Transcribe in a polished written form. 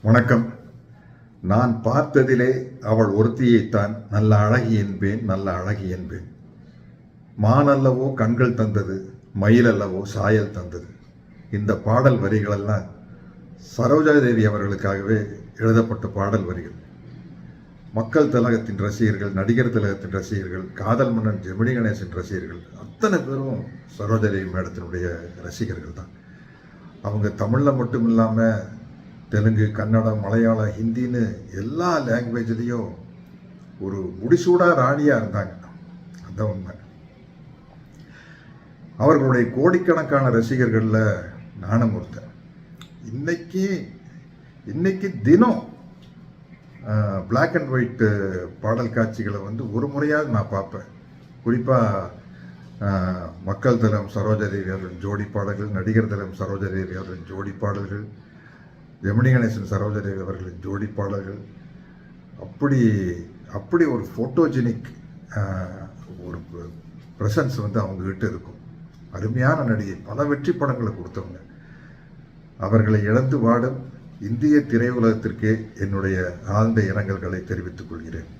வணக்கம். நான் பார்த்ததிலே அவள் ஒருத்தியைத்தான் நல்ல அழகி என்பேன், நல்ல அழகி என்பேன். மானல்லவோ கண்கள் தந்தது, மயில் அல்லவோ சாயல் தந்தது. இந்த பாடல் வரிகளெல்லாம் சரோஜாதேவி அவர்களுக்காகவே எழுதப்பட்ட பாடல் வரிகள். மக்கள் திலகத்தின் ரசிகர்கள், நடிகர் திலகத்தின் ரசிகர்கள், காதல் மன்னன் ஜெமினி கணேசன் ரசிகர்கள் அத்தனை பேரும் சரோஜாதேவி மேடத்தினுடைய ரசிகர்கள் தான். அவங்க தமிழில் மட்டும் இல்லாமல் தெலுங்கு, கன்னடம், மலையாளம், ஹிந்தின்னு எல்லா லாங்குவேஜ்லேயும் ஒரு முடிசூடா ராணியாக இருந்தாங்க. அதுதான் உண்மை. அவர்களுடைய கோடிக்கணக்கான ரசிகர்களில் நானும் ஒருத்தன். இன்னைக்கு தினம் பிளாக் அண்ட் ஒயிட் பாடல் காட்சிகளை ஒரு முறையாவது நான் பார்ப்பேன். குறிப்பாக மக்கள் திலகம் சரோஜாதேவி அவர்களின் ஜோடி பாடல்கள், நடிகர் திலகம் சரோஜாதேவி அவர்களின் ஜோடி பாடல்கள், ஜெமினி கணேசன் சரோஜாதேவி அவர்களின் ஜோடி பாடல்கள், அப்படி ஒரு ஃபோட்டோஜெனிக் ஒரு ப்ரெசன்ஸ் அவங்ககிட்ட இருக்கும். அருமையான நடிகை, பல வெற்றி படங்களை கொடுத்தவங்க. அவர்களை இழந்து வாடும் இந்திய திரையுலகத்திற்கே என்னுடைய ஆழ்ந்த இரங்கல்களை தெரிவித்துக் கொள்கிறேன்.